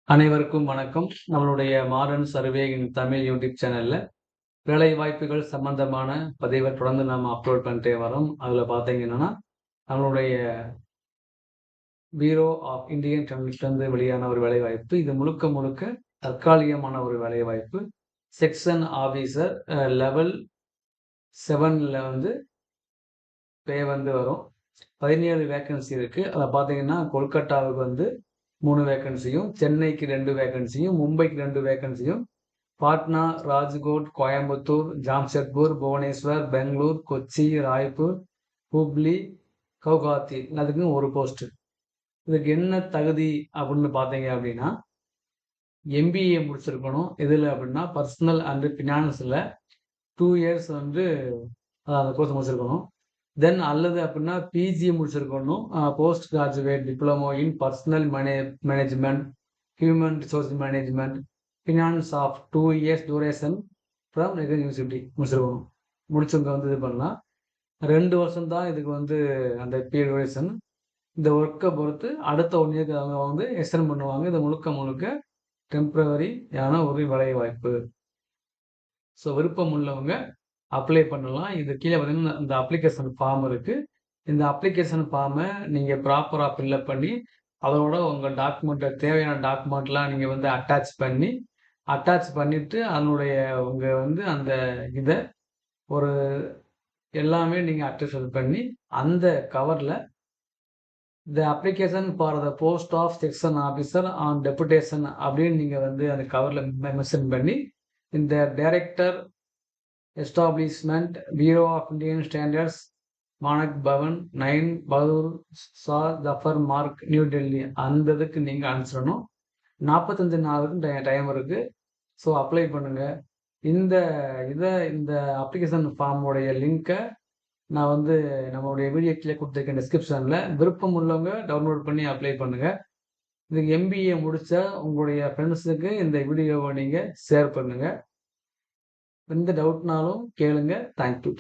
அனைவருக்கும் வணக்கம். நம்மளுடைய மாடர்ன் சர்வே இன் தமிழ் யூடியூப் சேனல்ல வேலை வாய்ப்புகள் சம்பந்தமான பதிவை தொடர்ந்து நம்ம அப்லோட் பண்ணிட்டே வரோம். அதில் பார்த்தீங்கன்னா நம்மளுடைய பியூரோ ஆஃப் இந்தியன் டெர்மிலிருந்து வெளியான ஒரு வேலை வாய்ப்பு. இது முழுக்க முழுக்க தற்காலிகமான ஒரு வேலை வாய்ப்பு. செக்ஷன் ஆஃபீஸர் லெவல் 7ல் பே வரும். 17 வேக்கன்சி இருக்கு. அதில் பார்த்தீங்கன்னா கொல்கட்டாவுக்கு 3 வேக்கன்சியும், சென்னைக்கு 2 வேக்கன்சியும், மும்பைக்கு 2 வேக்கன்சியும், பாட்னா, ராஜ்கோட், கோயம்புத்தூர், ஜாம்ஷெட்பூர், புவனேஸ்வர், பெங்களூர், கொச்சி, ராய்ப்பூர், ஹூப்ளி, கவுகாத்தி அதுக்கும் ஒரு போஸ்ட். இதுக்கு என்ன தகுதி அப்படின்னு பார்த்தீங்க அப்படின்னா, எம்பிஏ முடிச்சிருக்கணும். எதில் அப்படின்னா பர்சனல் அண்ட் ஃபினான்ஸில் 2 இயர்ஸ் அந்த கோர்ஸ் முடிச்சிருக்கணும். தென் அல்லது அப்படின்னா பிஜி முடிச்சிருக்கணும். Post graduate diploma in personal management, human resource management, finance of 2 years duration from university முடிச்சிருக்கணும். முடிச்சவங்க இது பண்ணலாம். 2 வருஷம் தான் இதுக்கு அந்த பீரியட் டியூரேஷன். இந்த ஒர்க்கை பொறுத்து அடுத்த 1 இயர்க்கு அவங்க எக்ஸ்டெண்ட் பண்ணுவாங்க. இது முழுக்க முழுக்க டெம்பரவரியான ஒரு வேலை வாய்ப்பு. ஸோ விருப்பம் உள்ளவங்க அப்ளை பண்ணலாம். இது கீழே பார்த்தீங்கன்னா இந்த அப்ளிகேஷன் ஃபார்ம் இருக்கு. இந்த அப்ளிகேஷன் ஃபார்மை நீங்கள் ப்ராப்பராக ஃபில்அப் பண்ணி அதோட உங்கள் தேவையான டாக்குமெண்ட்லாம் நீங்கள் அட்டாச் பண்ணிட்டு அதனுடைய உங்கள் அந்த இதை ஒரு எல்லாமே நீங்கள் அட்டாச் பண்ணி அந்த கவரில் the application for the post of section officer on deputation அப்படின்னு நீங்கள் அந்த கவரில் மென்ஷன் பண்ணி இந்த director establishment bureau of Indian standards Manak Bhavan 9 Bahadur Shah Zafar Marg new Delhi அந்த இதுக்கு நீங்கள் அனுப்பிச்சிடணும். 45 நாளுக்கு டைம் இருக்குது. ஸோ அப்ளை பண்ணுங்கள். இந்த அப்ளிகேஷன் ஃபார்முடைய லிங்க்கை நான் நம்மளுடைய வீடியோ கீழே கொடுத்துருக்கேன் டிஸ்கிரிப்ஷனில். விருப்பம் உள்ளவங்க டவுன்லோட் பண்ணி அப்ளை பண்ணுங்கள். இதுக்கு எம்பிஏ முடித்த உங்களுடைய ஃப்ரெண்ட்ஸுக்கு இந்த வீடியோவை நீங்கள் ஷேர் பண்ணுங்கள். எந்த டவுட்னாலும் கேளுங்க. தேங்க்யூ.